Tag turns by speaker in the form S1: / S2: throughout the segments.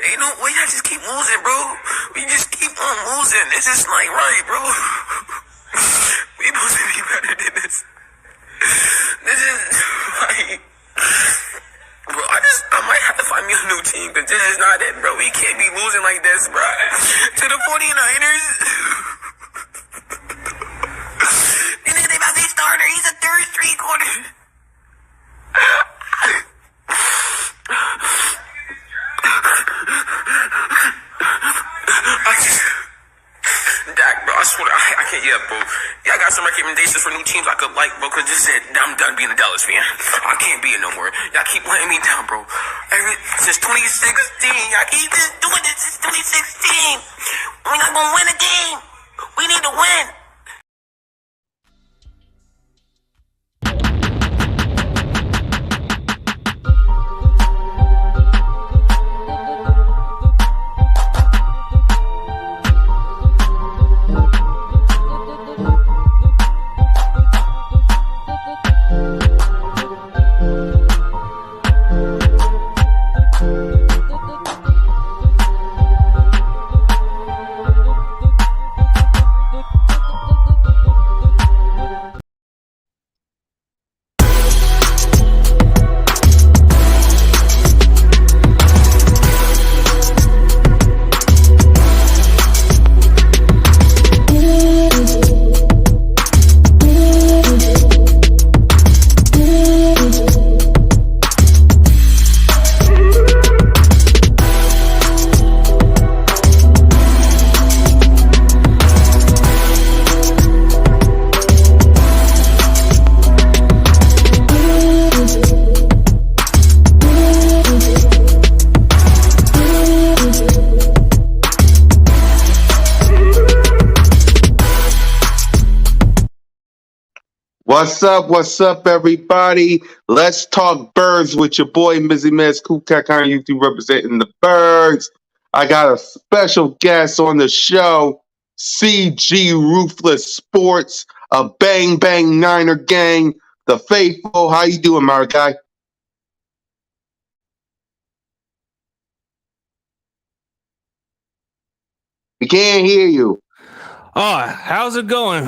S1: Ain't no way. I just keep losing, bro. We just keep on losing. This is not right, bro. We supposed to be better than this. This is like, bro. I might have to find me a new team, because this is not it, bro. We can't be losing like this, bro. To the 49ers. And then they about their starter. He's a third string quarter. Dak, bro, I swear, I can't, bro. Yeah, I got some recommendations for new teams I could like, bro, because this is it. I'm done being a Dallas fan. I can't be it no more. Y'all keep letting me down, bro. Since 2016, y'all keep doing this since 2016. We're not going to win a game. We need to win.
S2: What's up, everybody? Let's talk birds with your boy, Mizzy Mez, CoolCat on YouTube, representing the birds. I got a special guest on the show, CG Ruthless Sports, a Bang Bang Niner gang, the faithful. How you doing, my guy? We can't hear you.
S3: Oh, how's it going?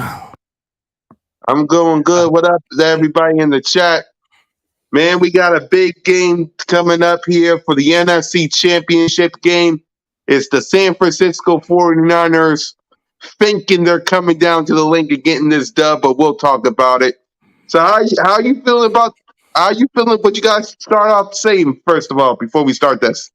S2: I'm going good. What up to everybody in the chat? Man, we got a big game coming up here for the NFC Championship game. It's the San Francisco 49ers thinking they're coming down to the link and getting this dub, but we'll talk about it. So how you feeling about what you guys start off saying first of all before we start this?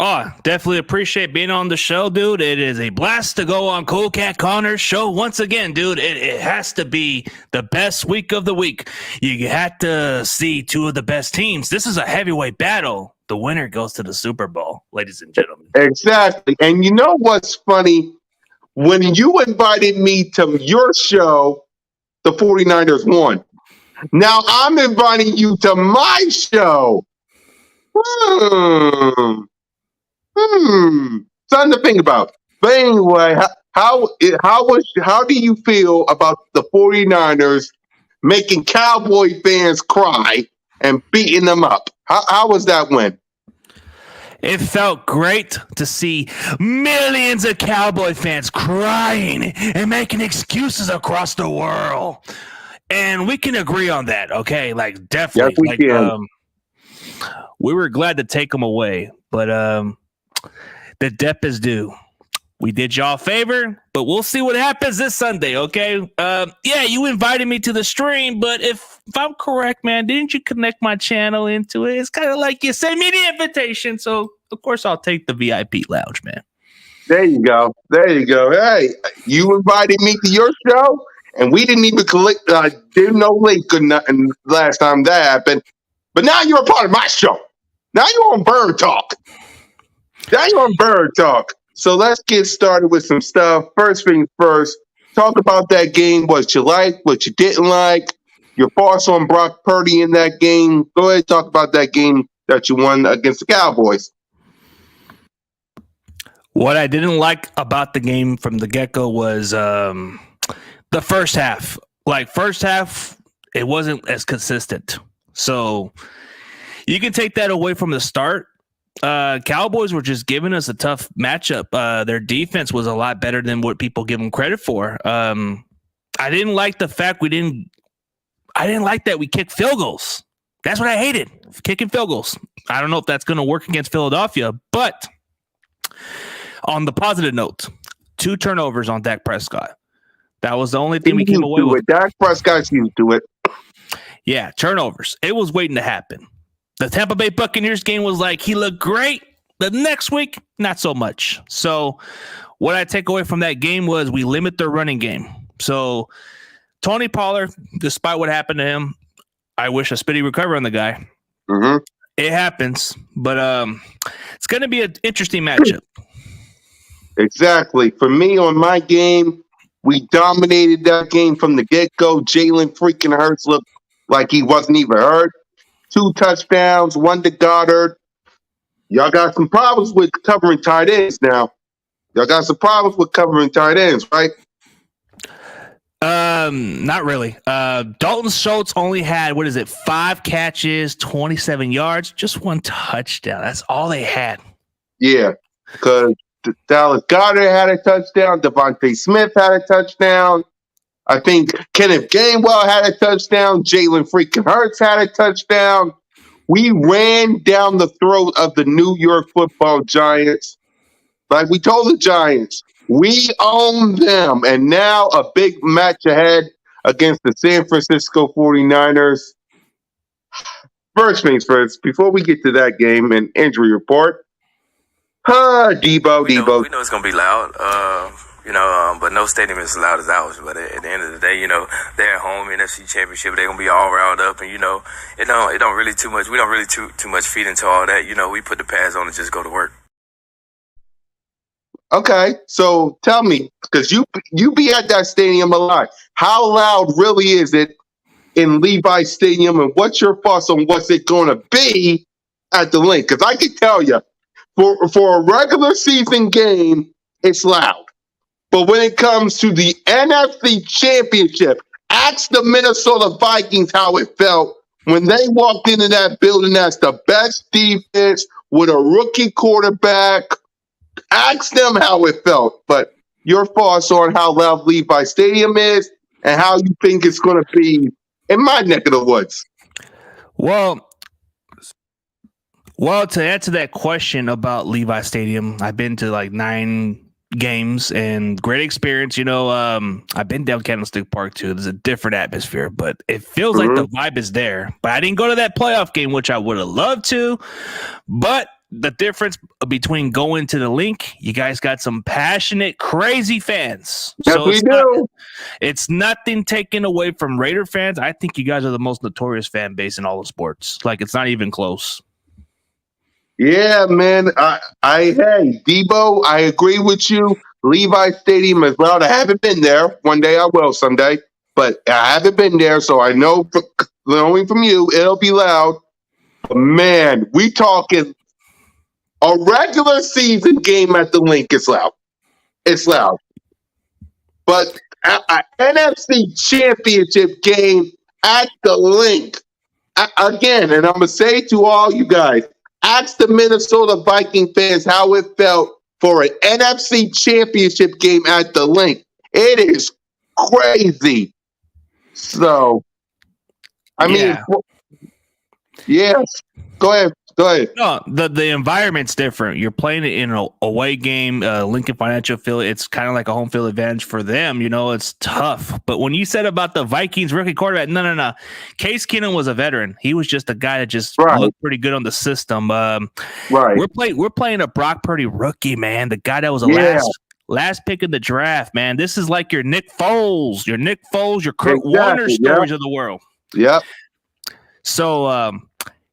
S3: Oh, definitely appreciate being on the show, dude. It is a blast to go on CoolCat Connor's show once again, dude. It has to be the best week of the week. You had to see two of the best teams. This is a heavyweight battle. The winner goes to the Super Bowl, ladies and gentlemen.
S2: Exactly. And you know what's funny? When you invited me to your show, the 49ers won. Now I'm inviting you to my show. Something to think about. But anyway, how do you feel about the 49ers making Cowboy fans cry and beating them up? How was that win?
S3: It felt great to see millions of Cowboy fans crying and making excuses across the world. And we can agree on that, okay? Like, definitely.
S2: Yes, we can.
S3: We were glad to take them away, but the dep is due. We did y'all a favor, but we'll see what happens this Sunday, okay? Yeah, you invited me to the stream, but if I'm correct, man, didn't you connect my channel into it? It's kind of like you sent me the invitation, so of course I'll take the VIP lounge, man.
S2: There you go. Hey, you invited me to your show, and we didn't even collect, didn't no link or nothing last time that happened. But now you're a part of my show. Now you're on Bird Talk. So let's get started with some stuff. First things first, talk about that game, what you liked, what you didn't like, your thoughts on Brock Purdy in that game. Go ahead and talk about that game that you won against the Cowboys.
S3: What I didn't like about the game from the get-go was the first half. Like, first half, it wasn't as consistent. So you can take that away from the start. Cowboys were just giving us a tough matchup. Their defense was a lot better than what people give them credit for. I didn't like the fact I didn't like that we kicked field goals. That's what I hated, kicking field goals. I don't know if that's going to work against Philadelphia, but on the positive note, 2 turnovers on Dak Prescott. That was the only thing we came away with.
S2: Dak Prescott's used to it.
S3: Yeah, turnovers. It was waiting to happen. The Tampa Bay Buccaneers game was like, he looked great. The next week, not so much. So what I take away from that game was we limit their running game. So Tony Pollard, despite what happened to him, I wish a speedy recovery on the guy.
S2: Mm-hmm.
S3: It happens, but it's going to be an interesting matchup.
S2: Exactly. For me, on my game, we dominated that game from the get-go. Jalen freaking Hurts looked like he wasn't even hurt. 2 touchdowns, 1 to Goddard. Y'all got some problems with covering tight ends now. Y'all got some problems with covering tight ends, right?
S3: Not really. Dalton Schultz only had 5 catches, 27 yards, just 1 touchdown. That's all they had.
S2: Yeah, because Dallas Goddard had a touchdown. Devontae Smith had a touchdown. I think Kenneth Gainwell had a touchdown. Jalen freaking Hurts had a touchdown. We ran down the throat of the New York Football Giants. Like we told the Giants, we own them. And now a big match ahead against the San Francisco 49ers. First things first, before we get to that game and injury report, Debo.
S1: We know it's going to be loud, but no stadium is as loud as ours. But at the end of the day, they're at home, NFC Championship. They're going to be all round up. And, it don't really too much. We don't really too much feed into all that. We put the pads on and just go to work.
S2: Okay, so tell me, because you be at that stadium a lot, how loud really is it in Levi Stadium, and what's your thoughts on what's it going to be at the Link? Because I can tell you, for a regular season game, it's loud. But when it comes to the NFC Championship, ask the Minnesota Vikings how it felt when they walked into that building as the best defense with a rookie quarterback. Ask them how it felt. But your thoughts on how loud Levi Stadium is and how you think it's going to be in my neck of the woods.
S3: Well, to answer that question about Levi Stadium, I've been to like 9 games and great experience. I've been down Candlestick Park too. There's a different atmosphere, but it feels like the vibe is there. But I didn't go to that playoff game, which I would have loved to. But the difference between going to the Link, you guys got some passionate, crazy fans.
S2: Yes, so we do.
S3: It's nothing taken away from Raider fans. I think you guys are the most notorious fan base in all of sports. Like, it's not even close.
S2: Yeah, man. Hey, Debo, I agree with you. Levi Stadium is loud. I haven't been there. One day I will, someday. But I haven't been there, so I know, knowing from you, it'll be loud. But man, we talking a regular season game at the Link is loud. It's loud. But an NFC Championship game at the Link, again, and I'm going to say to all you guys, ask the Minnesota Viking fans how it felt for an NFC Championship game at the Link. It is crazy. So, yes. Go ahead.
S3: No, the environment's different. You're playing it in an away game, Lincoln Financial Field. It's kind of like a home field advantage for them. It's tough. But when you said about the Vikings rookie quarterback, no. Case Keenum was a veteran. He was just a guy that just looked pretty good on the system. We're playing a Brock Purdy rookie, man. The guy that was last pick in the draft, man. This is like your Nick Foles, your Kurt Warner stories of the world.
S2: Yep.
S3: So,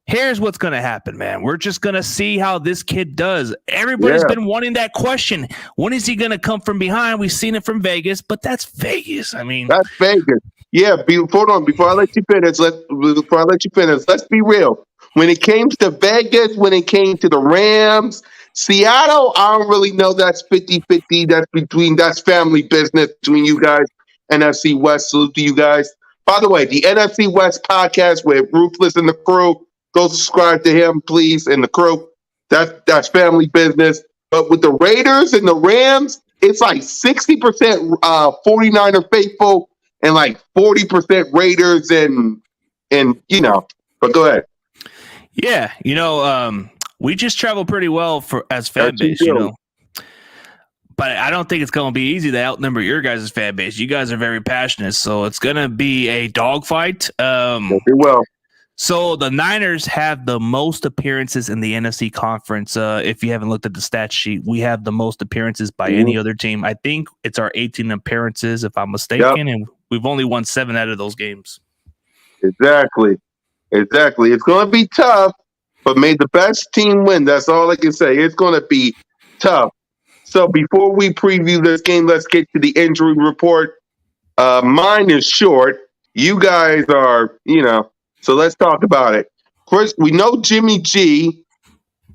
S3: here's what's going to happen, man. We're just going to see how this kid does. Everybody's been wanting that question. When is he going to come from behind? We've seen it from Vegas, but that's Vegas.
S2: That's Vegas. Yeah, hold on. Before I let you finish, let's be real. When it came to Vegas, when it came to the Rams, Seattle, I don't really know. That's 50-50. That's family business between you guys. NFC West, salute to you guys. By the way, the NFC West podcast with Ruthless and the crew, go subscribe to him, please, and the crew. That's family business. But with the Raiders and the Rams, it's like 60% 49er faithful and like 40% Raiders and But go ahead.
S3: Yeah, we just travel pretty well as fan
S2: That's you
S3: base,
S2: do.
S3: But I don't think it's going to be easy to outnumber your guys' fan base. You guys are very passionate, so it's going to be a dogfight.
S2: Yes, it will.
S3: So the Niners have the most appearances in the NFC conference. If you haven't looked at the stat sheet, we have the most appearances by any other team. I think it's our 18 appearances, if I'm mistaken, and we've only won 7 out of those games.
S2: Exactly. It's going to be tough, but may the best team win. That's all I can say. It's going to be tough. So before we preview this game, let's get to the injury report. Mine is short. You guys are, so let's talk about it. First, we know Jimmy G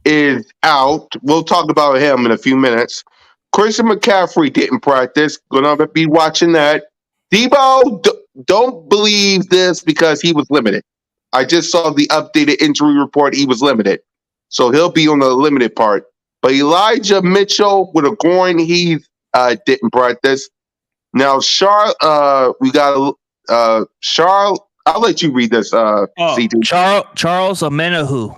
S2: is out. We'll talk about him in a few minutes. Christian McCaffrey didn't practice. Gonna be watching that. Debo, don't believe this because he was limited. I just saw the updated injury report. He was limited. So he'll be on the limited part. But Elijah Mitchell with a groin, he didn't practice. Now, we got Charles. I'll let you read this, CJ.
S3: Charles Omenihu.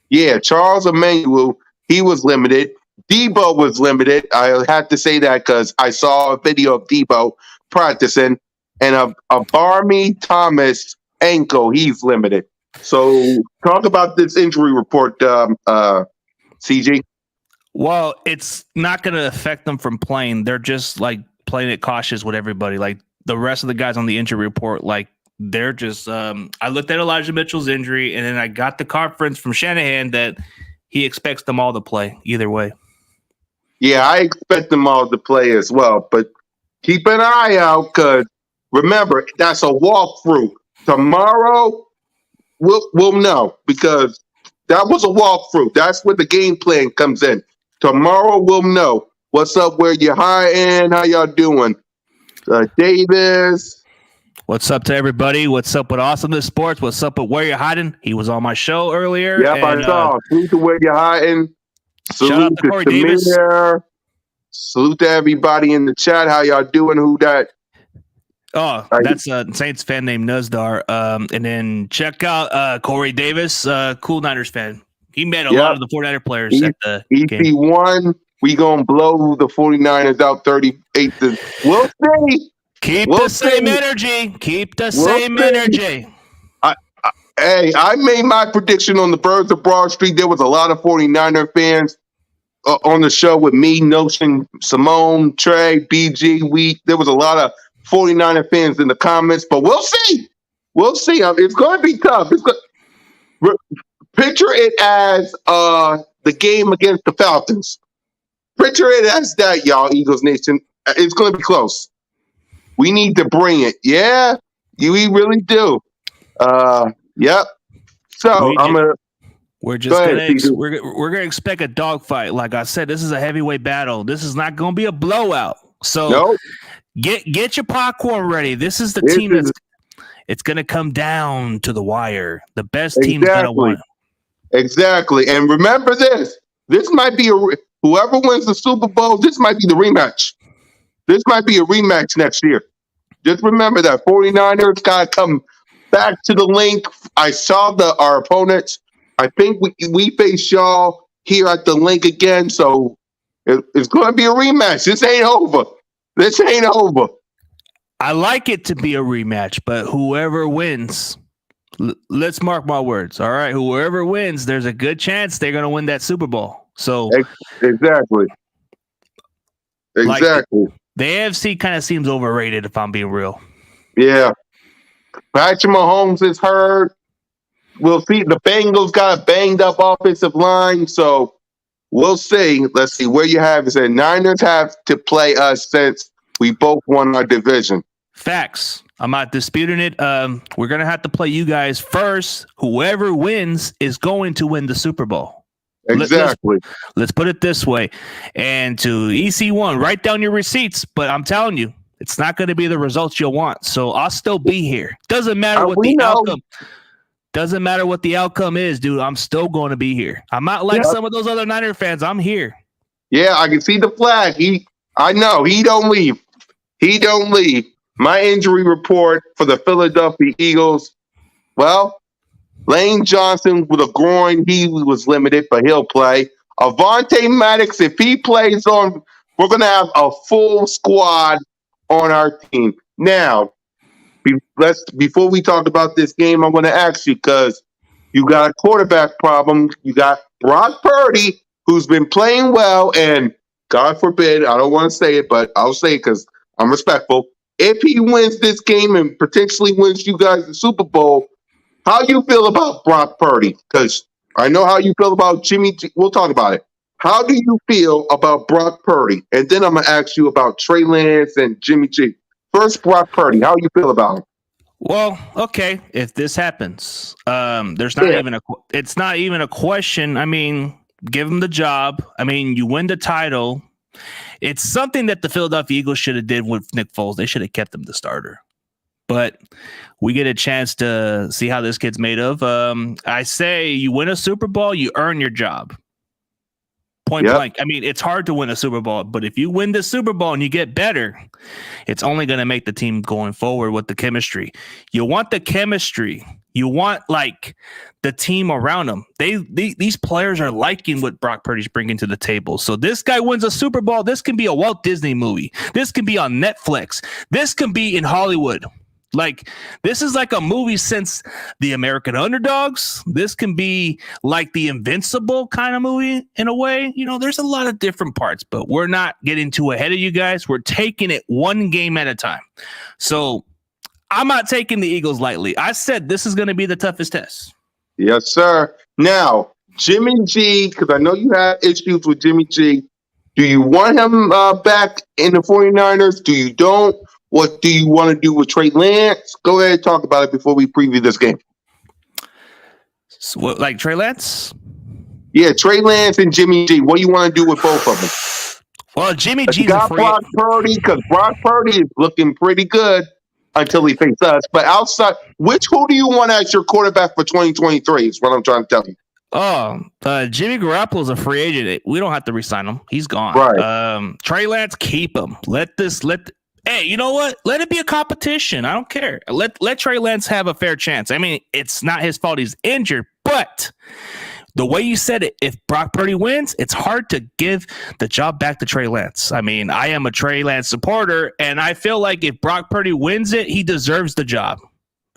S2: Yeah, Charles Omenihu. He was limited. Debo was limited. I have to say that because I saw a video of Debo practicing. And a Barmy Thomas ankle, he's limited. So talk about this injury report, CJ.
S3: Well, it's not going to affect them from playing. They're just like playing it cautious with everybody. Like the rest of the guys on the injury report, like they're just. I looked at Elijah Mitchell's injury, and then I got the conference from Shanahan that he expects them all to play either way.
S2: Yeah, I expect them all to play as well, but keep an eye out because remember that's a walkthrough. Tomorrow we'll know because that was a walkthrough. That's where the game plan comes in. Tomorrow we'll know. What's up? Where you hiding? How y'all doing? Davis.
S3: What's up to everybody? What's up with Awesomeness Sports? What's up with Where You're Hiding? He was on my show earlier.
S2: Yep, I saw. Salute to Where You're Hiding.
S3: Shout out to Corey Davis.
S2: Salute to everybody in the chat. How y'all doing? Who that?
S3: Oh, that's a Saints fan named Nuzdar. And then check out Corey Davis, cool Niners fan. He met a lot of the 49er players at the game.
S2: EP1, we going to blow the 49ers out 38. We'll see.
S3: Keep the same energy. Keep the same energy.
S2: I made my prediction on the Birds of Broad Street. There was a lot of 49er fans on the show with me, Notion, Simone, Trey, BG, Wheat. There was a lot of 49er fans in the comments, but we'll see. We'll see. It's going to be tough. Picture it as the game against the Falcons. Picture it as that, y'all, Eagles Nation. It's going to be close. We need to bring it. Yeah, we really do. Yep. So
S3: we're gonna expect a dogfight. Like I said, this is a heavyweight battle. This is not gonna be a blowout. So get your popcorn ready. This is the team it's gonna come down to the wire. The best team is gonna win.
S2: Exactly. And remember this. This might be whoever wins the Super Bowl, this might be the rematch. This might be a rematch next year. Just remember that 49ers gotta come back to the link. I saw our opponents. I think we face y'all here at the link again. So it's going to be a rematch. This ain't over.
S3: I like it to be a rematch, but whoever wins, let's mark my words. All right, whoever wins, there's a good chance they're going to win that Super Bowl. So
S2: exactly.
S3: Like, the AFC kind of seems overrated, if I'm being real.
S2: Yeah. Patrick Mahomes is hurt. We'll see. The Bengals got a banged up offensive line, so we'll see. Let's see where you have it. Niners have to play us since we both won our division.
S3: Facts. I'm not disputing it. We're gonna have to play you guys first. Whoever wins is going to win the Super Bowl.
S2: Exactly.
S3: Let's put it this way. And to EC1, write down your receipts. But I'm telling you, it's not going to be the results you'll want. So I'll still be here. Doesn't matter what the outcome. Doesn't matter what the outcome is, dude. I'm still going to be here. I'm not like some of those other Niner fans. I'm here.
S2: Yeah, I can see the flag. I know he don't leave. He don't leave. My injury report for the Philadelphia Eagles. Well, Lane Johnson with a groin, he was limited, but he'll play. Avonte Maddox, if he plays on, we're going to have a full squad on our team. Now, before we talk about this game, I'm going to ask you, because you got a quarterback problem. You got Brock Purdy, who's been playing well, and God forbid, I don't want to say it, but I'll say it because I'm respectful. If he wins this game and potentially wins you guys the Super Bowl, how you feel about Brock Purdy? Because I know how you feel about Jimmy G. We'll talk about it. How do you feel about Brock Purdy? And then I'm going to ask you about Trey Lance and Jimmy G. First, Brock Purdy. How you feel about him?
S3: Well, okay. If this happens, it's not even a question. I mean, give him the job. I mean, you win the title. It's something that the Philadelphia Eagles should have did with Nick Foles. They should have kept him the starter. But we get a chance to see how this kid's made of. I say you win a Super Bowl, you earn your job. Point blank. I mean, it's hard to win a Super Bowl, but if you win the Super Bowl and you get better, it's only going to make the team going forward with the chemistry. You want the chemistry. You want, like, the team around them. These players are liking what Brock Purdy's bringing to the table. So this guy wins a Super Bowl. This can be a Walt Disney movie. This can be on Netflix. This can be in Hollywood. Like, this is like a movie since The American Underdogs. This can be like the Invincible kind of movie in a way. You know, there's a lot of different parts, but we're not getting too ahead of you guys. We're taking it one game at a time. So I'm not taking the Eagles lightly. I said this is going to be the toughest test.
S2: Yes, sir. Now, Jimmy G, because I know you have issues with Jimmy G. Do you want him back in the 49ers? Do you don't? What do you want to do with Trey Lance? Go ahead and talk about it before we preview this game.
S3: So what, like Trey Lance?
S2: Yeah, Trey Lance and Jimmy G. What do you want to do with both of them?
S3: Well, Jimmy G's
S2: got Brock Purdy, because Brock Purdy is looking pretty good until he faces us. But outside, who do you want as your quarterback for 2023 is what I'm trying to tell you.
S3: Jimmy Garoppolo's a free agent. We don't have to re-sign him. He's gone.
S2: Right.
S3: Trey Lance, keep him. Hey, you know what? Let it be a competition. I don't care. Let Trey Lance have a fair chance. I mean, it's not his fault he's injured, but the way you said it, if Brock Purdy wins, it's hard to give the job back to Trey Lance. I mean, I am a Trey Lance supporter, and I feel like if Brock Purdy wins it, he deserves the job.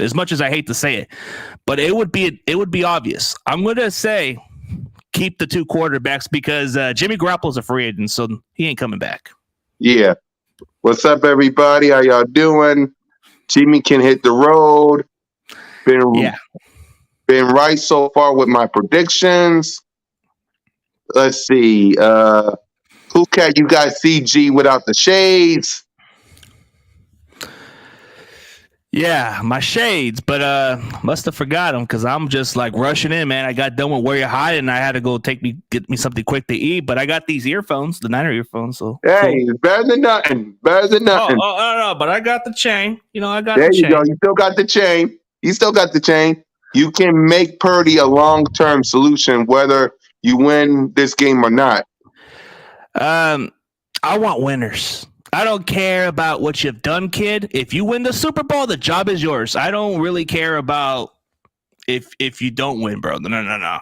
S3: As much as I hate to say it, but it would be obvious. I'm going to say keep the two quarterbacks because Jimmy Garoppolo's a free agent, so he ain't coming back.
S2: Yeah. What's up, everybody? How y'all doing? Jimmy can hit the road. Been right so far with my predictions. Let's see. CoolCat, you guys see G without the shades.
S3: Yeah, my shades, but must have forgot them because I'm just like rushing in, man. I got done with Where You Hide, and I had to go get me something quick to eat. But I got these earphones, the Niner earphones. So
S2: hey, it's better than nothing. Better than nothing.
S3: No, but I got the chain. You know, I got
S2: there
S3: the chain.
S2: There you go. You still got the chain. You can make Purdy a long-term solution, whether you win this game or not.
S3: I want winners. I don't care about what you've done, kid. If you win the Super Bowl, the job is yours. I don't really care about if you don't win, bro. No.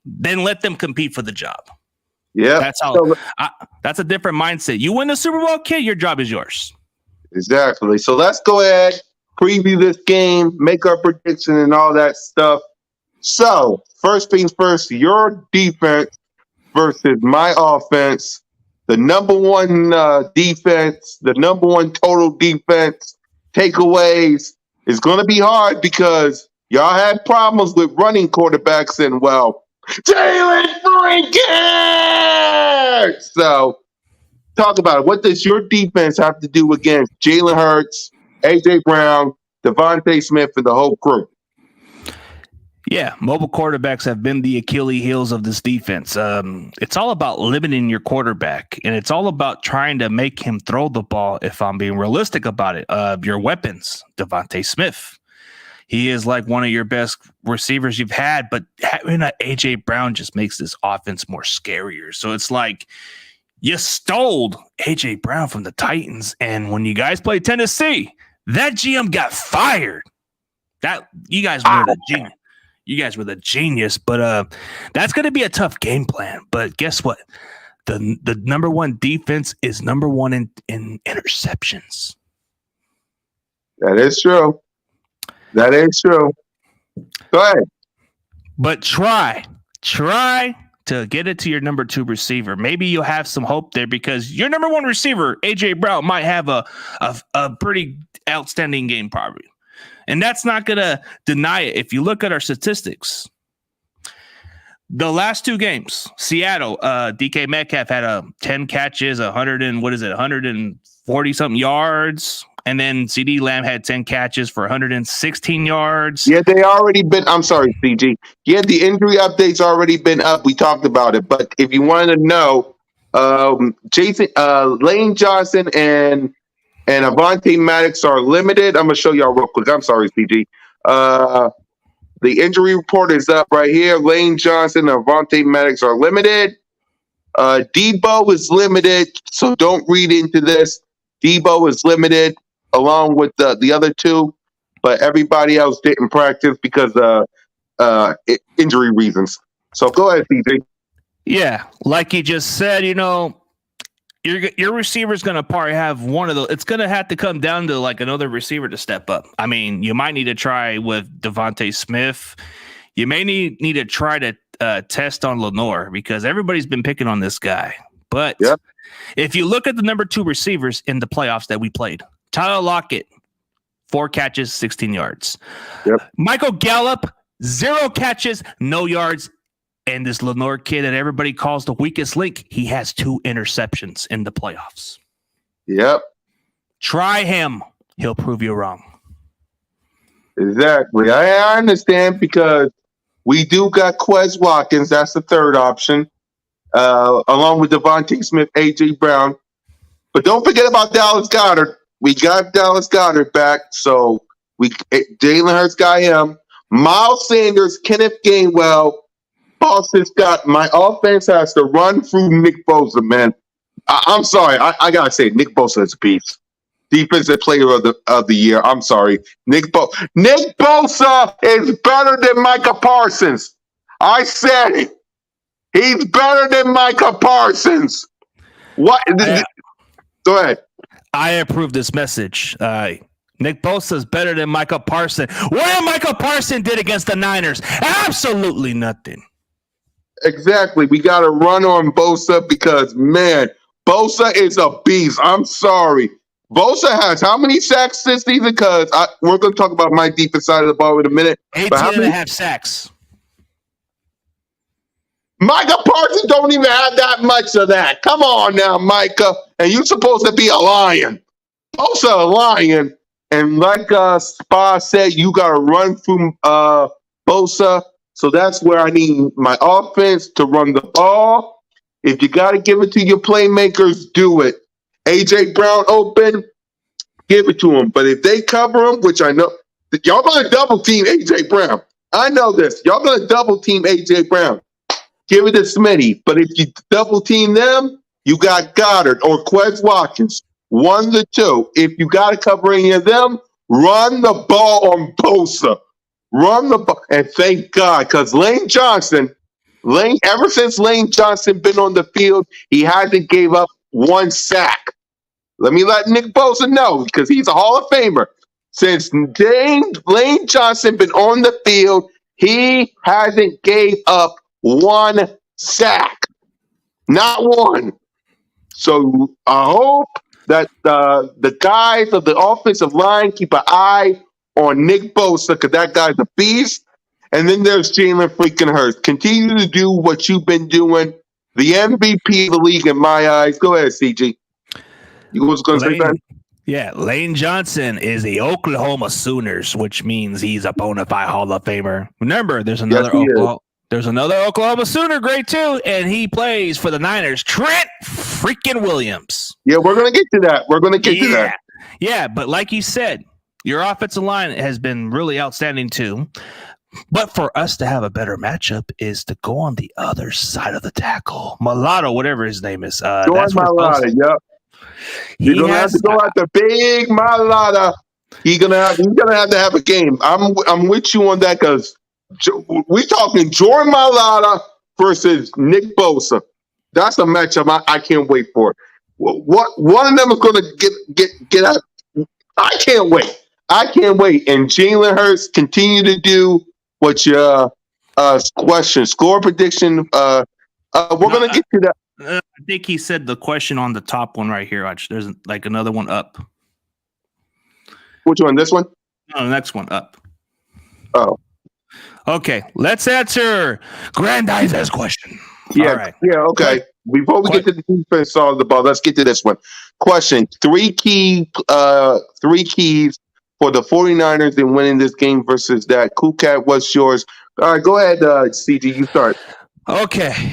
S3: Then let them compete for the job.
S2: Yeah.
S3: That's a different mindset. You win the Super Bowl, kid, your job is yours.
S2: Exactly. So let's go ahead, preview this game, make our prediction and all that stuff. So, first things first, your defense versus my offense. The number one defense, the number one total defense takeaways is going to be hard because y'all had problems with running quarterbacks and, well, Jalen Franken! So, talk about it. What does your defense have to do against Jalen Hurts, A.J. Brown, Devontae Smith, and the whole crew?
S3: Yeah, mobile quarterbacks have been the Achilles heels of this defense. It's all about limiting your quarterback, and it's all about trying to make him throw the ball, if I'm being realistic about it. Your weapons, Devontae Smith. He is like one of your best receivers you've had, but having an A.J. Brown just makes this offense more scarier. So it's like you stole A.J. Brown from the Titans, and when you guys played Tennessee, that GM got fired. That you guys were the genius. You guys were the genius, but that's going to be a tough game plan. But guess what? The number one defense is number one in interceptions.
S2: That is true. That is true. Go ahead.
S3: But try to get it to your number two receiver. Maybe you'll have some hope there because your number one receiver, A.J. Brown, might have a pretty outstanding game probably. And that's not going to deny it. If you look at our statistics, the last two games, Seattle, DK Metcalf had 10 catches, 140 something yards. And then CD Lamb had 10 catches for 116 yards.
S2: Yeah, they already been. I'm sorry, CG. Yeah, the injury update's already been up. We talked about it. But if you wanted to know, Lane Johnson and Avonte Maddox are limited. I'm gonna show y'all real quick. I'm sorry, CG. The injury report is up right here. Lane Johnson and Avonte Maddox are limited. Debo is limited, so don't read into this. Debo is limited along with the other two, but everybody else didn't practice because injury reasons. So go ahead, CJ.
S3: Yeah, like you just said, your receiver's going to probably have one of those. It's going to have to come down to like another receiver to step up. I mean, you might need to try with Devontae Smith. You may need to try to test on Lenore because everybody's been picking on this guy. But if you look at the number two receivers in the playoffs that we played, Tyler Lockett, 4 catches, 16 yards.
S2: Yep.
S3: Michael Gallup, 0 catches, no yards. And this Lenore kid that everybody calls the weakest link, he has 2 interceptions in the playoffs.
S2: Yep.
S3: Try him. He'll prove you wrong.
S2: Exactly. I understand because we do got Quez Watkins. That's the third option. Along with Devontae Smith, A.J. Brown. But don't forget about Dallas Goedert. We got Dallas Goedert back. So Jalen Hurts got him. Miles Sanders, Kenneth Gainwell. Boston's got my offense has to run through Nick Bosa, man. I'm sorry. I got to say, Nick Bosa is a beast. Defensive player of the year. I'm sorry. Nick Bosa is better than Micah Parsons. I said it. He's better than Micah Parsons. What? Go ahead.
S3: I approve this message. Nick Bosa is better than Micah Parsons. What did Micah Parsons did against the Niners? Absolutely nothing.
S2: Exactly. We got to run on Bosa because, man, Bosa is a beast. I'm sorry. Bosa has how many sacks this season? Because we're going to talk about my defense side of the ball in a minute.
S3: 18 and a half sacks.
S2: Micah Parsons don't even have that much of that. Come on now, Micah. And you're supposed to be a lion. Bosa a lion. And like Spa said, you got to run through Bosa. So that's where I need my offense to run the ball. If you got to give it to your playmakers, do it. A.J. Brown open, give it to him. But if they cover him, which I know, y'all going to double team A.J. Brown. I know this. Y'all going to double team A.J. Brown. Give it to Smitty. But if you double team them, you got Goddard or Quez Watkins. One of the two. If you got to cover any of them, run the ball on Bosa. Run the ball. And thank God, because Lane Johnson, ever since Lane Johnson been on the field, he hasn't gave up 1 sack. Let me let Nick Bosa know, because he's a Hall of Famer. Since Lane Johnson been on the field, he hasn't gave up 1 sack. Not one. So I hope that the guys of the offensive line keep an eye on Nick Bosa, because that guy's a beast. And then there's Jalen freaking Hurts. Continue to do what you've been doing. The MVP of the league in my eyes. Go ahead, CG. You was going to say that?
S3: Yeah, Lane Johnson is the Oklahoma Sooners, which means he's a bona fide Hall of Famer. Remember, there's another Oklahoma Sooner great too, and he plays for the Niners. Trent freaking Williams.
S2: Yeah, we're going to get to that. We're going to get to that.
S3: Yeah, but like you said, Your offensive line has been really outstanding too. But for us to have a better matchup is to go on the other side of the tackle. Mulatto, whatever his name is.
S2: Jordan Mailata, yep. You're gonna have to go at the big Mailata. He's gonna have to have a game. I'm with you on that because we talking Jordan Mailata versus Nick Bosa. That's a matchup I can't wait for. What one of them is gonna get out. I can't wait. And Jalen Hurts continue to do what your question score prediction. We're gonna get to that.
S3: I think he said the question on the top one right here. There's like another one up.
S2: Which one? This one?
S3: No, the next one up.
S2: Oh.
S3: Okay, let's answer Grandizer's question.
S2: Yeah.
S3: All right.
S2: Yeah. Okay. Before we get to the defense side of the ball, let's get to this one. Question: three keys for the 49ers in winning this game versus that. CoolCat, what's yours? All right, go ahead, CG. You start.
S3: Okay.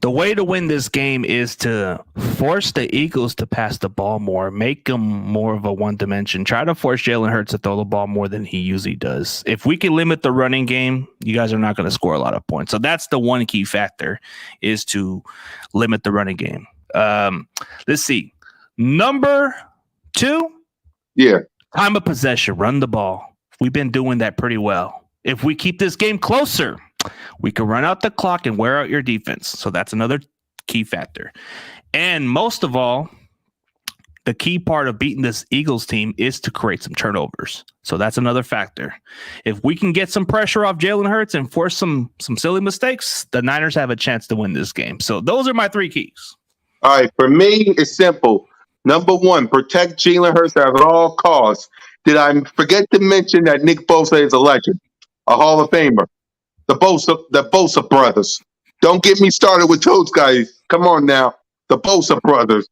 S3: The way to win this game is to force the Eagles to pass the ball more, make them more of a one dimension. Try to force Jalen Hurts to throw the ball more than he usually does. If we can limit the running game, you guys are not going to score a lot of points. So that's the one key factor, is to limit the running game. Let's see. Number 2.
S2: Yeah.
S3: Time of possession. Run the ball. We've been doing that pretty well. If we keep this game closer, we can run out the clock and wear out your defense. So that's another key factor. And most of all, the key part of beating this Eagles team is to create some turnovers. So that's another factor. If we can get some pressure off Jalen Hurts and force some silly mistakes, the Niners have a chance to win this game. So those are my 3 keys.
S2: All right. For me, it's simple. Number 1, protect Jalen Hurts at all costs. Did I forget to mention that Nick Bosa is a legend, a Hall of Famer? The Bosa brothers. Don't get me started with those guys. Come on now. The Bosa brothers.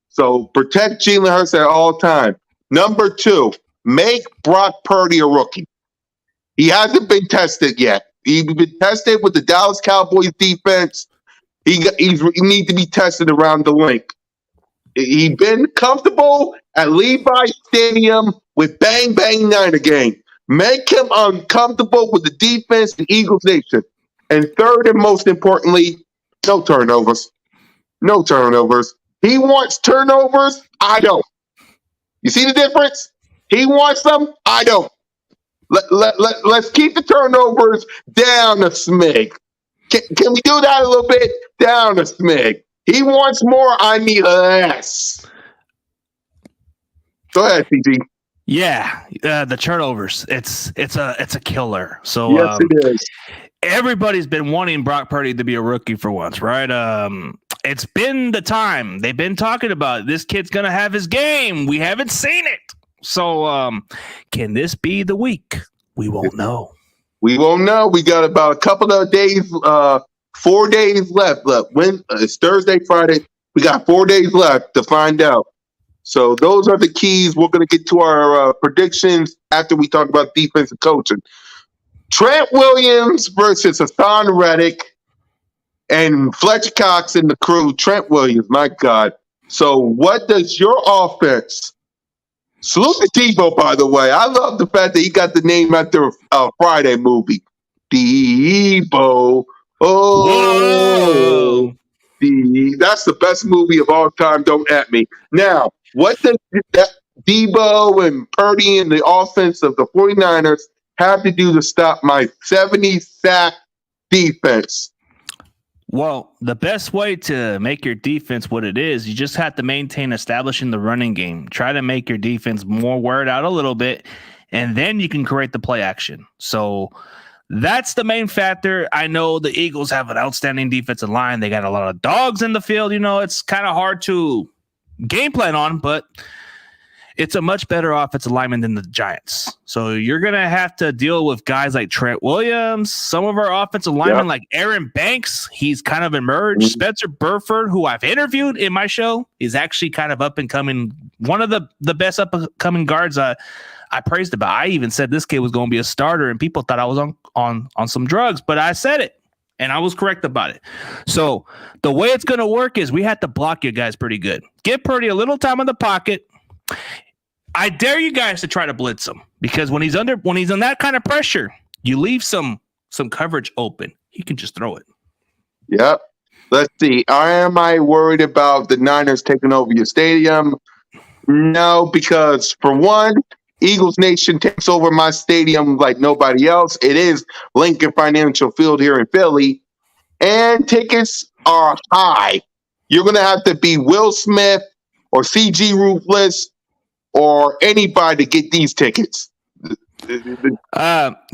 S2: So protect Jalen Hurts at all time. Number 2, make Brock Purdy a rookie. He hasn't been tested yet. He's been tested with the Dallas Cowboys defense. He needs to be tested around the link. He's been comfortable at Levi Stadium with Bang Bang Niner game. Make him uncomfortable with the defense in Eagles Nation. And third and most importantly, no turnovers. No turnovers. He wants turnovers. I don't. You see the difference? He wants them. I don't. Let's keep the turnovers down a smig. Can we do that a little bit? Down a smig. He wants more. I need less. Go ahead, CG.
S3: Yeah, the turnovers. It's a killer. So
S2: yes, it is.
S3: Everybody's been wanting Brock Purdy to be a rookie for once, right? It's been the time. They've been talking about it. This kid's gonna have his game. We haven't seen it. So can this be the week? We won't know.
S2: We won't know. We got about a couple of days, 4 days left. Look, it's Thursday, Friday. We got 4 days left to find out. So those are the keys. We're going to get to our predictions after we talk about defensive coaching. Trent Williams versus Hassan Reddick and Fletcher Cox and the crew. Trent Williams, my God. So what does your offense? Salute to Tebow, by the way. I love the fact that he got the name after a Friday movie. Tebow. Oh. That's the best movie of all time. Don't at me. Now, what does Debo and Purdy and the offense of the 49ers have to do to stop my 70-sack defense?
S3: Well, the best way to make your defense what it is, you just have to maintain establishing the running game. Try to make your defense more wear it out a little bit, and then you can create the play action. So that's the main factor. I know the Eagles have an outstanding defensive line. They got a lot of dogs in the field. You know, it's kind of hard to game plan on, but it's a much better offensive lineman than the Giants. So you're going to have to deal with guys like Trent Williams, some of our offensive linemen like Aaron Banks. He's kind of emerged. Spencer Burford, who I've interviewed in my show, is actually kind of up and coming. One of the best up and coming guards I praised about. I even said this kid was going to be a starter, and people thought I was on some drugs, but I said it, and I was correct about it. So the way it's going to work is we have to block you guys pretty good. Give Purdy a little time in the pocket. I dare you guys to try to blitz him because when he's under that kind of pressure, you leave some coverage open. He can just throw it.
S2: Yep. Let's see. Am I worried about the Niners taking over your stadium? No, because for one, Eagles Nation takes over my stadium like nobody else. It is Lincoln Financial Field here in Philly, and tickets are high. You're going to have to be Will Smith or CG Ruthless or anybody to get these tickets.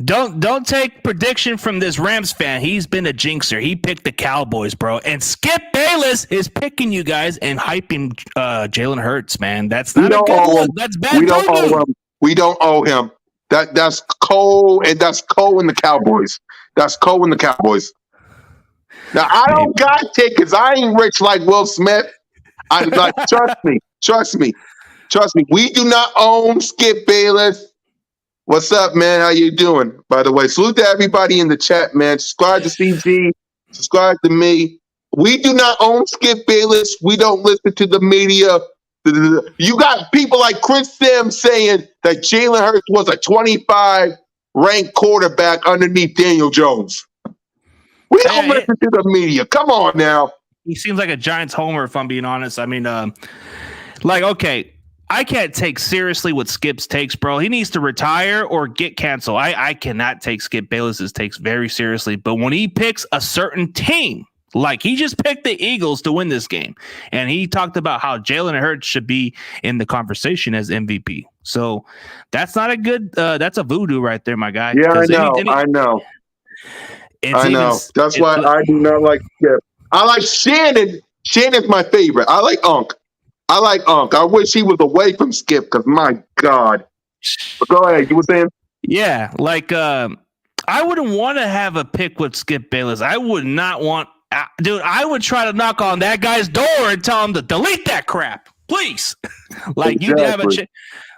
S3: Don't take prediction from this Rams fan. He's been a jinxer. He picked the Cowboys, bro. And Skip Bayless is picking you guys and hyping Jalen Hurts, man. That's not a good one. That's bad.
S2: We don't owe him. We don't owe him. That's Cole, and that's Cole and the Cowboys. That's Cole and the Cowboys. Now I don't got tickets. I ain't rich like Will Smith. Trust me. We do not own Skip Bayless. What's up, man? How you doing? By the way, salute to everybody in the chat, man. Subscribe to CG. Subscribe to me. We do not own Skip Bayless. We don't listen to the media. You got people like Chris Sims saying that Jalen Hurts was a 25 ranked quarterback underneath Daniel Jones. We don't listen to the media. Come on now.
S3: He seems like a Giants homer, if I'm being honest. I mean, okay. I can't take seriously what Skip's takes, bro. He needs to retire or get canceled. I cannot take Skip Bayless's takes very seriously. But when he picks a certain team, like he just picked the Eagles to win this game, and he talked about how Jalen Hurts should be in the conversation as MVP. So that's not a good. That's a voodoo right there, my guy.
S2: Yeah, I know. That's why I do not like Skip. I like Shannon. Shannon's my favorite. I like Unc. I wish he was away from Skip because, my God. But go ahead. You were saying?
S3: Yeah. I wouldn't want to have a pick with Skip Bayless. I would not want – dude, I would try to knock on that guy's door and tell him to delete that crap. Please. You have a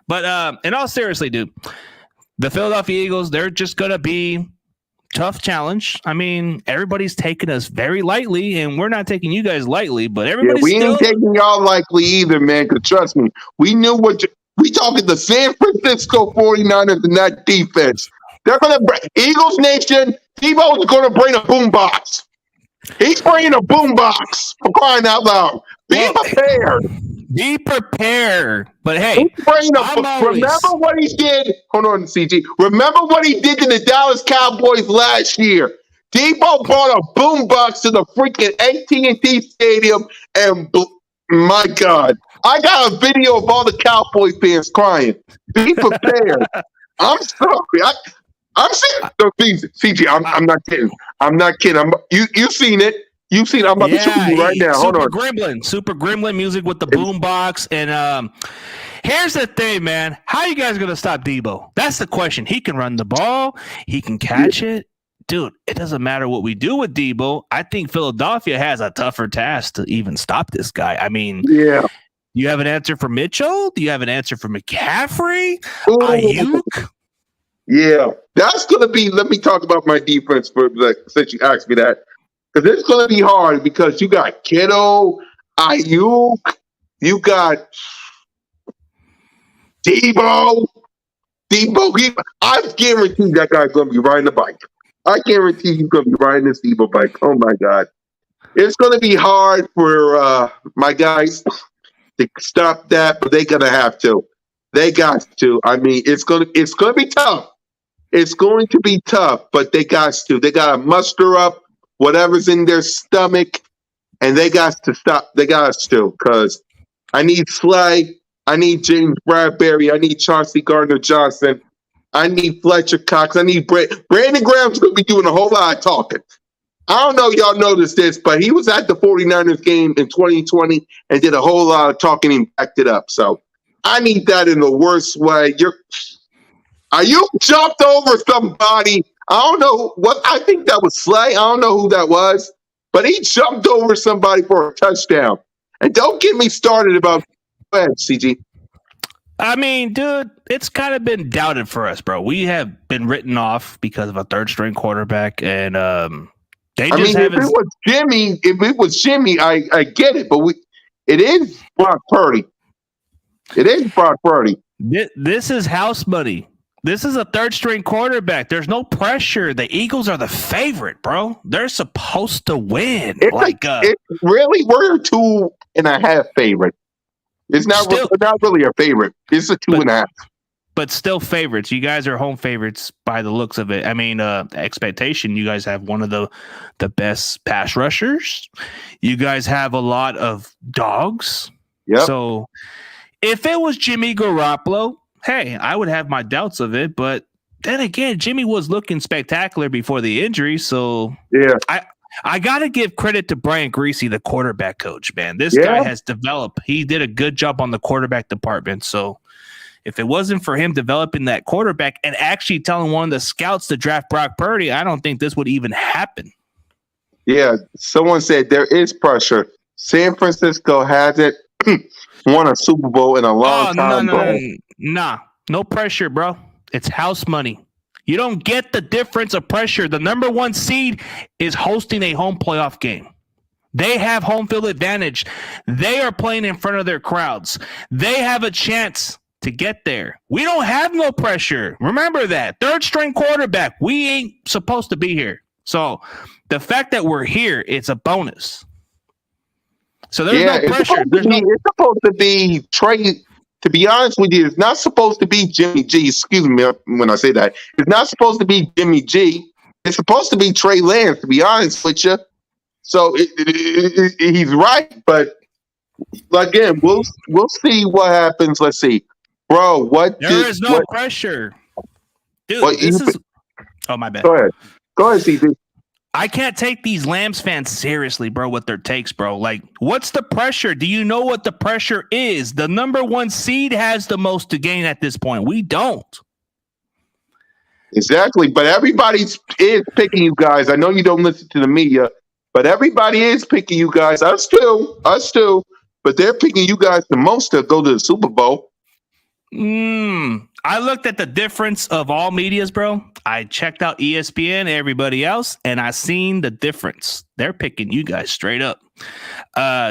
S3: But in all seriously, dude, the Philadelphia Eagles, they're just going to be – tough challenge. I mean, everybody's taking us very lightly, and we're not taking you guys lightly, but everybody's
S2: we ain't taking y'all lightly either, man, because trust me, we knew we talking the San Francisco 49ers in that defense. They're going to Eagles Nation, Tebow's going to bring a boombox. He's bringing a boombox for crying out loud. Be prepared.
S3: Be prepared. But hey,
S2: remember what he did. Hold on, CG. Remember what he did to the Dallas Cowboys last year. Debo brought a boombox to the freaking AT&T Stadium, and my God, I got a video of all the Cowboy fans crying. Be prepared. I'm sorry. I'm saying, CG. I'm not kidding. I'm not kidding. You seen it. You've seen. I'm about to show you right now. Hold on.
S3: Super Gremlin music with the boombox. And here's the thing, man. How you guys gonna stop Debo? That's the question. He can run the ball. He can catch it. Dude, it doesn't matter what we do with Debo. I think Philadelphia has a tougher task to even stop this guy. I mean,
S2: yeah.
S3: You have an answer for Mitchell? Do you have an answer for McCaffrey? Ayuk?
S2: Yeah. That's gonna be. Let me talk about my defense since you asked me that. Because it's going to be hard because you got Kittle, Ayuk, you got Debo. I guarantee that guy's going to be riding a bike. I guarantee he's going to be riding this Debo bike. Oh, my God. It's going to be hard for my guys to stop that, but they're going to have to. They got to. I mean, it's going to be tough. It's going to be tough, but they got to. They got to muster up whatever's in their stomach, and they got to stop. They got to, because I need Slay, I need James Bradbury, I need Chauncey Gardner-Johnson, I need Fletcher Cox, I need Brandon Graham's going to be doing a whole lot of talking. I don't know if y'all noticed this, but he was at the 49ers game in 2020 and did a whole lot of talking and backed it up. So I need that in the worst way. You jumped over somebody. I don't know what. I think that was Slay. I don't know who that was, but he jumped over somebody for a touchdown. And don't get me started about. Go ahead, CG.
S3: I mean, dude, it's kind of been doubted for us, bro. We have been written off because of a third-string quarterback, and they just haven't.
S2: If it was Jimmy, I get it, but it is Brock Purdy. It is Brock Purdy.
S3: This is house money. This is a third string quarterback. There's no pressure. The Eagles are the favorite, bro. They're supposed to win.
S2: It's really, we're a 2.5 favorite. It's not really a favorite. It's a 2.5.
S3: But still favorites. You guys are home favorites by the looks of it. I mean, expectation, you guys have one of the best pass rushers. You guys have a lot of dogs.
S2: Yep.
S3: So if it was Jimmy Garoppolo, hey, I would have my doubts of it. But then again, Jimmy was looking spectacular before the injury. So
S2: yeah,
S3: I got to give credit to Brian Greasy, the quarterback coach, man. This guy has developed. He did a good job on the quarterback department. So if it wasn't for him developing that quarterback and actually telling one of the scouts to draft Brock Purdy, I don't think this would even happen.
S2: Yeah, someone said there is pressure. San Francisco hasn't won a Super Bowl in a long time.
S3: No pressure, bro. It's house money. You don't get the difference of pressure. The number 1 seed is hosting a home playoff game. They have home field advantage. They are playing in front of their crowds. They have a chance to get there. We don't have no pressure. Remember that. Third string quarterback. We ain't supposed to be here. So the fact that we're here, it's a bonus. So there's no pressure.
S2: It's supposed to be Trey. To be honest with you, it's not supposed to be Jimmy G. Excuse me when I say that. It's not supposed to be Jimmy G. It's supposed to be Trey Lance, to be honest with you. So he's right, but again, we'll see what happens. Let's see. Bro,
S3: there is no pressure. Dude, oh, my bad.
S2: Go ahead, CZ.
S3: I can't take these Lambs fans seriously, bro, with their takes, bro. Like, what's the pressure? Do you know what the pressure is? The number 1 seed has the most to gain at this point. We don't.
S2: Exactly, but everybody is picking you guys. I know you don't listen to the media, but everybody is picking you guys. Us too, but they're picking you guys the most to go to the Super Bowl.
S3: I looked at the difference of all medias, bro. I checked out ESPN, everybody else, and I seen the difference. They're picking you guys straight up.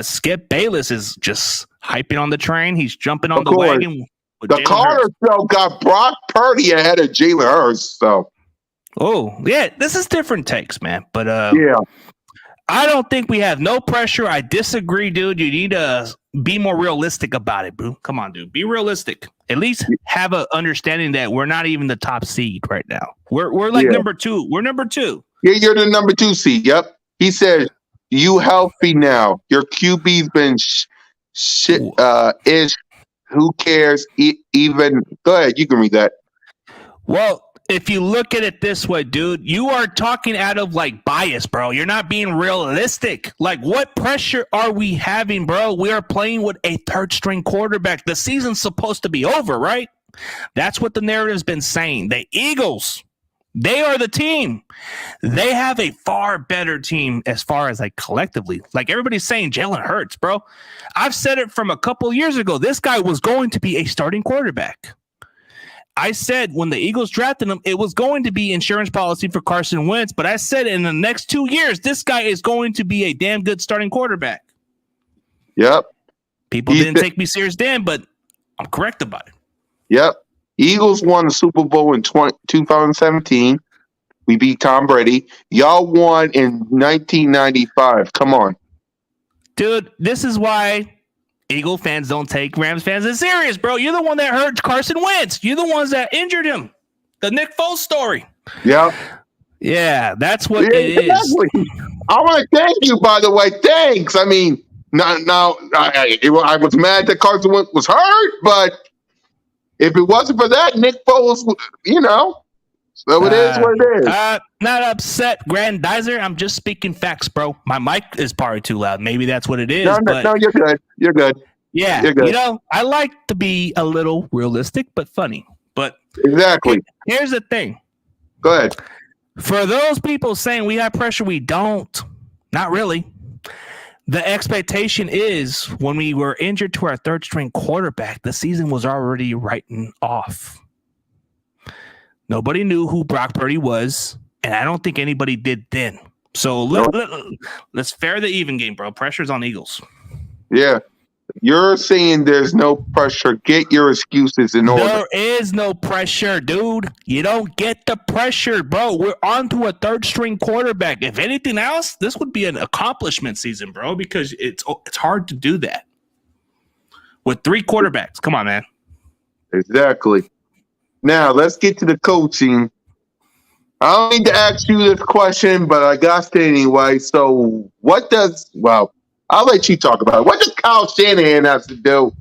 S3: Skip Bayless is just hyping on the train. He's jumping on the wagon.
S2: The Carter show got Brock Purdy ahead of Jalen Hurts. So,
S3: this is different takes, man. But
S2: yeah,
S3: I don't think we have no pressure. I disagree, dude. You need to be more realistic about it, bro. Come on, dude. Be realistic. At least have an understanding that we're not even the top seed right now. We're like number 2. We're number 2.
S2: Yeah, you're the number 2 seed. Yep. He said, "You healthy now? Your QB's been shit. Ish. Who cares? Even go ahead. You can read that."
S3: Well, if you look at it this way, dude, you are talking out of like bias, bro. You're not being realistic. Like, what pressure are we having, bro? We are playing with a third string quarterback. The season's supposed to be over, right? That's what the narrative's been saying. The Eagles, they are the team. They have a far better team as far as like collectively. Like everybody's saying Jalen Hurts, bro. I've said it from a couple years ago. This guy was going to be a starting quarterback. I said when the Eagles drafted him, it was going to be insurance policy for Carson Wentz. But I said in the next 2 years, this guy is going to be a damn good starting quarterback.
S2: Yep.
S3: People didn't take me serious then, but I'm correct about it.
S2: Yep. Eagles won the Super Bowl in 2017. We beat Tom Brady. Y'all won in 1995. Come on.
S3: Dude, this is why Eagle fans don't take Rams fans as serious, bro. You're the one that hurt Carson Wentz. You're the ones that injured him. The Nick Foles story.
S2: Yeah.
S3: Yeah, that's what it is.
S2: I want to thank you, by the way. Thanks. I mean, I was mad that Carson Wentz was hurt, but if it wasn't for that, Nick Foles, so it is what it is.
S3: Not upset, Grandizer. I'm just speaking facts, bro. My mic is probably too loud. Maybe that's what it is.
S2: No, you're good. You're good.
S3: Yeah,
S2: you're good.
S3: I like to be a little realistic, but funny. But
S2: exactly.
S3: Here's the thing.
S2: Go ahead.
S3: For those people saying we have pressure, we don't. Not really. The expectation is when we were injured to our third string quarterback, the season was already written off. Nobody knew who Brock Purdy was, and I don't think anybody did then. So let's fair the even game, bro. Pressure's on Eagles.
S2: Yeah. You're saying there's no pressure. Get your excuses in order.
S3: There is no pressure, dude. You don't get the pressure, bro. We're on to a third string quarterback. If anything else, this would be an accomplishment season, bro, because it's hard to do that with 3 quarterbacks. Come on, man.
S2: Exactly. Now, let's get to the coaching. I don't need to ask you this question, but I got to anyway. So, I'll let you talk about it. What does Kyle Shanahan have to do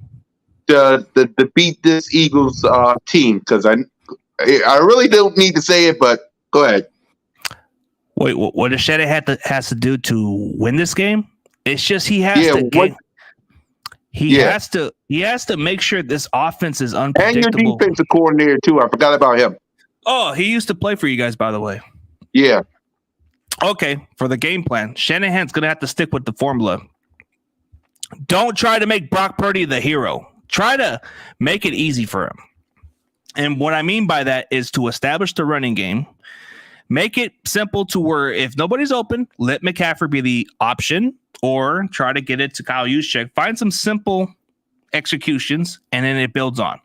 S2: to beat this Eagles team? Because I really don't need to say it, but go ahead.
S3: Wait, what does Shanahan has to do to win this game? It's just he has to make sure this offense is unpredictable.
S2: And your defensive coordinator too. I forgot about him.
S3: Oh, he used to play for you guys, by the way.
S2: Yeah.
S3: Okay, for the game plan, Shanahan's going to have to stick with the formula. Don't try to make Brock Purdy the hero. Try to make it easy for him. And what I mean by that is to establish the running game, make it simple to where if nobody's open, let McCaffrey be the option or try to get it to Kyle Juszczyk. Find some simple executions, and then it builds on.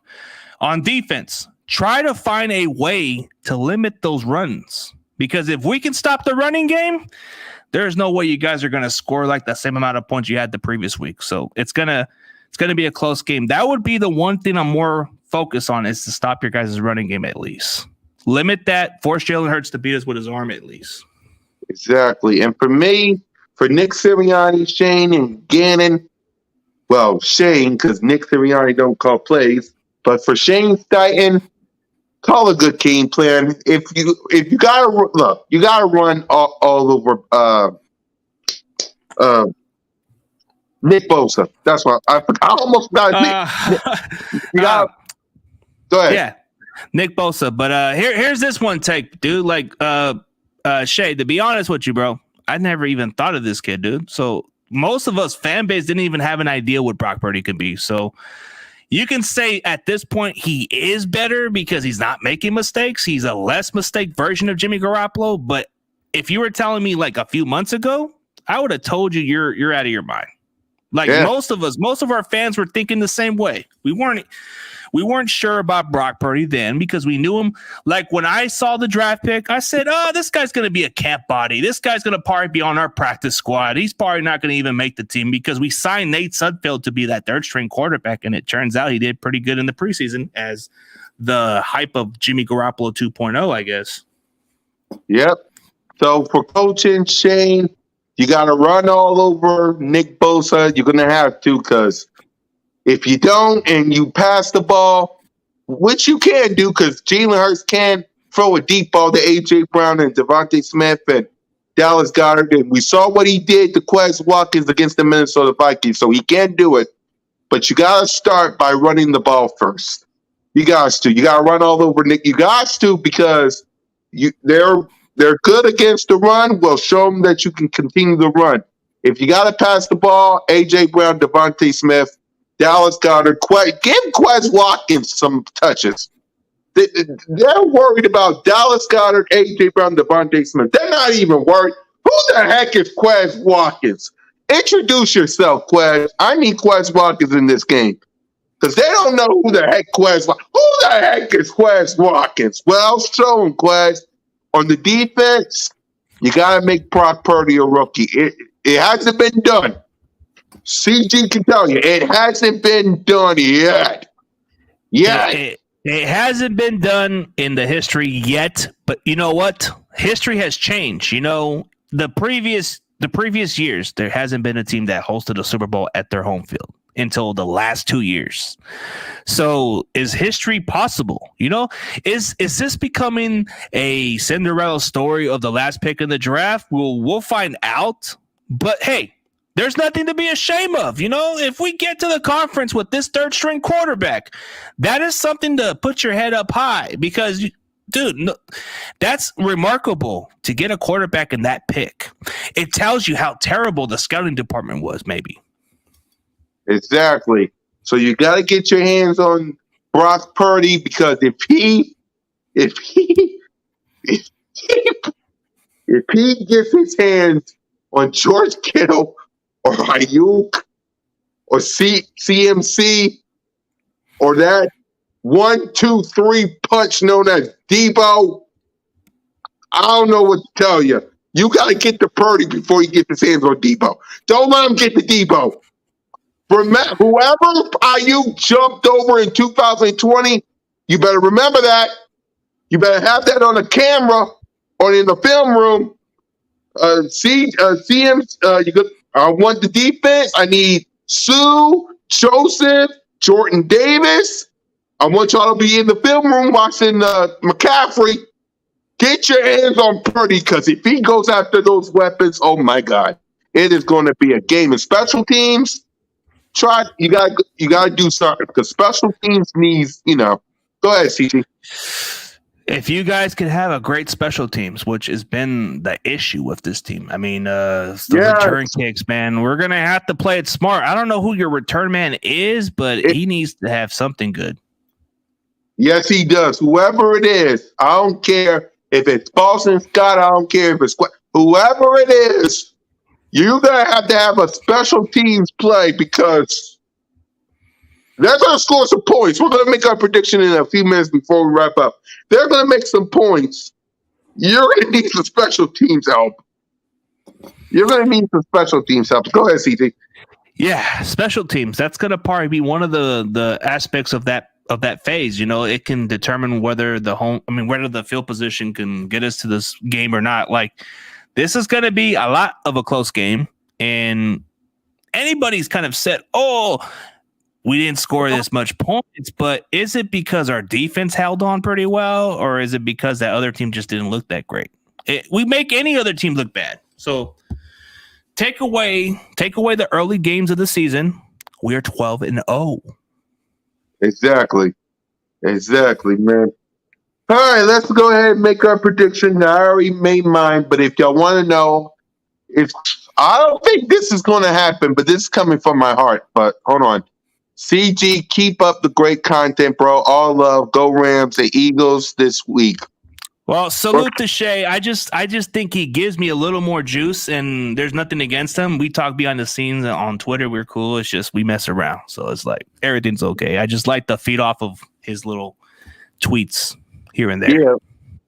S3: On defense, try to find a way to limit those runs. Because if we can stop the running game, there's no way you guys are going to score like the same amount of points you had the previous week. So it's gonna be a close game. That would be the one thing I'm more focused on, is to stop your guys' running game at least. Limit that. Force Jalen Hurts to beat us with his arm at least.
S2: Exactly. And for me, for Nick Sirianni, Shane, and Gannon, well, Shane, because Nick Sirianni don't call plays, but for Shane Steichen, call a good game plan. If you gotta look, you gotta run all over Nick Bosa. That's what I almost got. You gotta go ahead.
S3: Yeah, Nick Bosa. But here's this one take, dude. Like Shay, to be honest with you, bro, I never even thought of this kid, dude. So most of us fan base didn't even have an idea what Brock Purdy could be. So you can say at this point he is better because he's not making mistakes. He's a less mistake version of Jimmy Garoppolo. But if you were telling me like a few months ago, I would have told you you're out of your mind. Like most of our fans were thinking the same way. We weren't sure about Brock Purdy then because we knew him. Like when I saw the draft pick, I said, "Oh, this guy's going to be a camp body. This guy's going to probably be on our practice squad. He's probably not going to even make the team because we signed Nate Sudfeld to be that third string quarterback, and it turns out he did pretty good in the preseason as the hype of Jimmy Garoppolo 2.0, I guess."
S2: Yep. So for coaching, Shane, you got to run all over Nick Bosa. You're going to have to, because if you don't and you pass the ball, which you can do because Jalen Hurts can throw a deep ball to A.J. Brown and Devontae Smith and Dallas Goedert, and we saw what he did to Quez Watkins against the Minnesota Vikings, so he can do it. But you got to start by running the ball first. You got to. You got to run all over Nick. You got to because they're good against the run. Well, show them that you can continue the run. If you got to pass the ball, A.J. Brown, Devontae Smith, Dallas Goedert, give Quez Watkins some touches. They're worried about Dallas Goedert, A.J. Brown, Devontae Smith. They're not even worried. Who the heck is Quez Watkins? Introduce yourself, Quez. I need Quez Watkins in this game because they don't know who the heck Quez Watkins. Who the heck is Quez Watkins? Well, show him, Quez. On the defense, you got to make Brock Purdy a rookie. It hasn't been done. CG can tell you, it hasn't been done yet.
S3: It hasn't been done in the history yet, but you know what? History has changed. You know, the previous years, there hasn't been a team that hosted a Super Bowl at their home field until the last 2 years. So is history possible? You know, is this becoming a Cinderella story of the last pick in the draft? We'll find out. But hey, there's nothing to be ashamed of. You know, if we get to the conference with this third string quarterback, that is something to put your head up high because, dude, no, that's remarkable to get a quarterback in that pick. It tells you how terrible the scouting department was, maybe.
S2: Exactly. So you got to get your hands on Brock Purdy because if he gets his hands on George Kittle or Ayuk or CMC or that 1-2-3 punch known as Debo, I don't know what to tell you. You got to get to Purdy before you get his hands on Debo. Don't let him get to Debo. Remember, whoever Ayuk jumped over in 2020, you better remember that. You better have that on the camera or in the film room. I want the defense. I need Sue, Joseph, Jordan Davis. I want y'all to be in the film room watching McCaffrey. Get your hands on Purdy, because if he goes after those weapons, oh my God, it is going to be a game. And special teams, you gotta do something, because special teams needs, go ahead, CG.
S3: If you guys could have a great special teams, which has been the issue with this team. I mean, the return kicks, man, we're going to have to play it smart. I don't know who your return man is, but he needs to have something good.
S2: Yes, he does. Whoever it is, I don't care if it's Boston Scott, I don't care if it's whoever it is, you're going to have a special teams play, because they're going to score some points. We're going to make our prediction in a few minutes before we wrap up. They're going to make some points. You're going to need some special teams help. You're going to need some special teams help. Go ahead, CT.
S3: Yeah, special teams. That's going to probably be one of the aspects of that phase. It can determine whether whether the field position can get us to this game or not. Like, this is going to be a lot of a close game, and anybody's kind of said, we didn't score this much points, but is it because our defense held on pretty well, or is it because that other team just didn't look that great? We make any other team look bad. So take away the early games of the season. We are 12-0.
S2: Exactly, man. All right, let's go ahead and make our prediction. I already made mine, but if y'all want to know, I don't think this is going to happen, but this is coming from my heart. But hold on. CG, keep up the great content, bro. All love. Go Rams, the Eagles this week.
S3: Well, salute to Shea. I just think he gives me a little more juice, and there's nothing against him. We talk behind the scenes on Twitter. We're cool. It's just we mess around. So it's like everything's okay. I just like to feed off of his little tweets here and there.
S2: Yeah.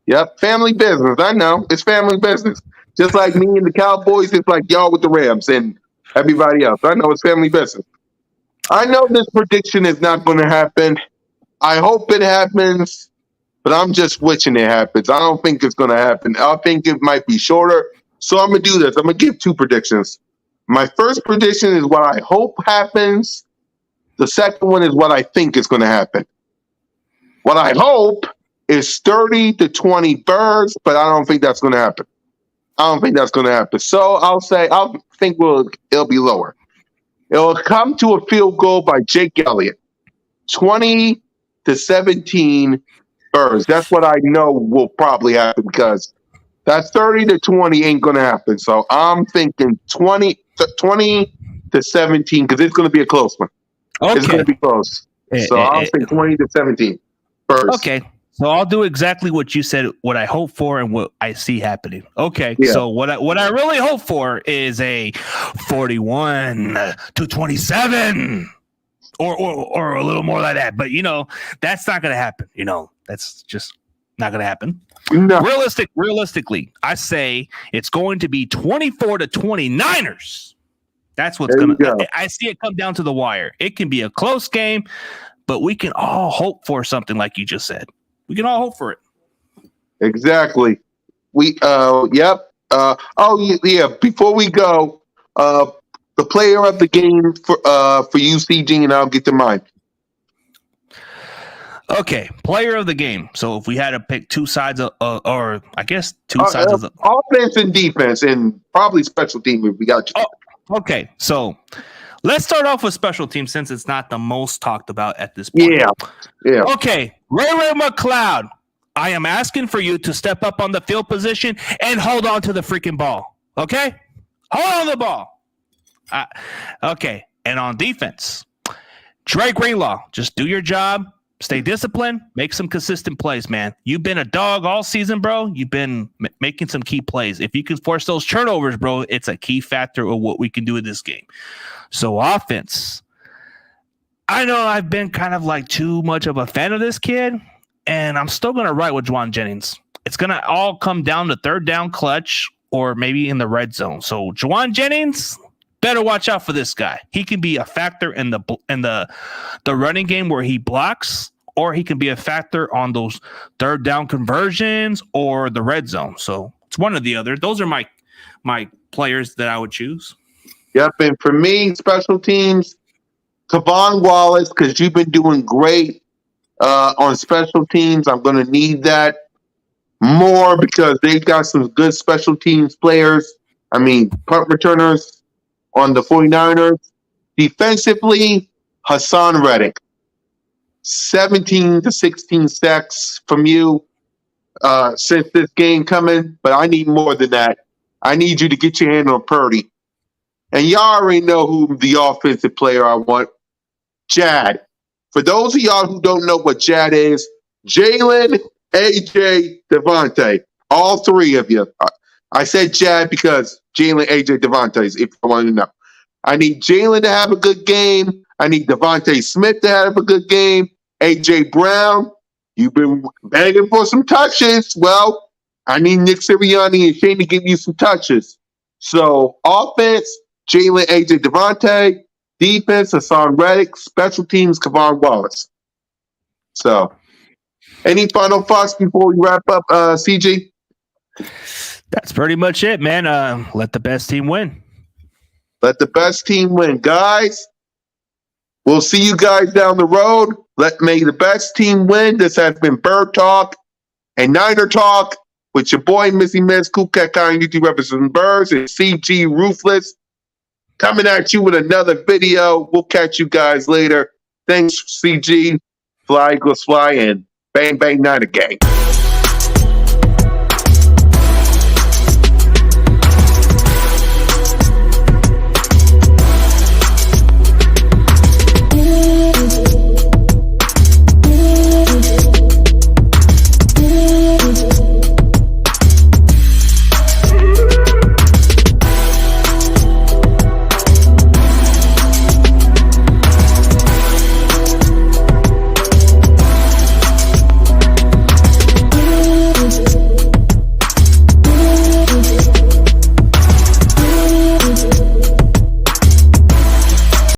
S2: Yep. Family business. I know. It's family business. Just like me and the Cowboys, it's like y'all with the Rams and everybody else. I know it's family business. I know this prediction is not going to happen. I hope it happens, but I'm just wishing it happens. I don't think it's going to happen. I think it might be shorter. So I'm going to do this. I'm going to give two predictions. My first prediction is what I hope happens. The second one is what I think is going to happen. What I hope is 30-20 Birds, but I don't think that's going to happen. So I think it'll be lower. It'll come to a field goal by Jake Elliott. 20-17 Birds. That's what I know will probably happen, because that 30-20 ain't going to happen. So I'm thinking 20-17, because it's going to be a close one. Okay. It's going to be close. So I'll say 20-17 Birds.
S3: Okay. So I'll do exactly what you said, what I hope for and what I see happening. Okay. Yeah. So what I really hope for is a 41-27 or a little more like that. But, that's not going to happen. That's just not going to happen. No. Realistically, I say it's going to be 24-29ers. That's what's going to – I see it come down to the wire. It can be a close game, but we can all hope for something like you just said. We can all hope for it.
S2: Exactly. Yep. Before we go, the player of the game for you, CG, and I'll get to mine.
S3: Okay, player of the game. So if we had to pick two sides of, or I guess two sides of the
S2: offense and defense, and probably special team if we got you.
S3: Okay, so let's start off with special teams since it's not the most talked about at this point.
S2: Yeah.
S3: Okay, Ray McLeod, I am asking for you to step up on the field position and hold on to the freaking ball. Okay? Hold on to the ball. Okay, and on defense, Dre Greenlaw, just do your job. Stay disciplined. Make some consistent plays, man. You've been a dog all season, bro. You've been making some key plays. If you can force those turnovers, bro, it's a key factor of what we can do in this game. So offense, I know I've been kind of like too much of a fan of this kid, and I'm still going to ride with Juwan Jennings. It's going to all come down to third down clutch or maybe in the red zone. So Juwan Jennings, better watch out for this guy. He can be a factor in the running game where he blocks, or he can be a factor on those third down conversions or the red zone. So it's one or the other. Those are my players that I would choose.
S2: Yep, and for me, special teams, Kavon Wallace, because you've been doing great on special teams. I'm going to need that more because they've got some good special teams players. I mean, punt returners on the 49ers. Defensively, Hassan Reddick. 17 to 16 sacks from you since this game coming, but I need more than that. I need you to get your hand on Purdy. And y'all already know who the offensive player I want. Jad. For those of y'all who don't know what Jad is, Jalen, AJ, Devontae. All three of you. I said Jad because Jalen, AJ, Devontae, if you want to know. I need Jalen to have a good game. I need Devontae Smith to have a good game. AJ Brown, you've been begging for some touches. Well, I need Nick Sirianni and Shane to give you some touches. So, offense, Jalen, AJ, Devontae. Defense, Hassan Reddick. Special teams, Kavon Wallace. So, any final thoughts before we wrap up, CG?
S3: That's pretty much it, man. Let the best team win.
S2: Let the best team win. Guys, we'll see you guys down the road. May the best team win. This has been Bird Talk and Niner Talk with your boy, Missy Miss, CoolCat YouTube representing Birds, and CG Ruthless. Coming at you with another video. We'll catch you guys later. Thanks, CG. Fly, Eagles, fly, and bang, bang, Niner gang.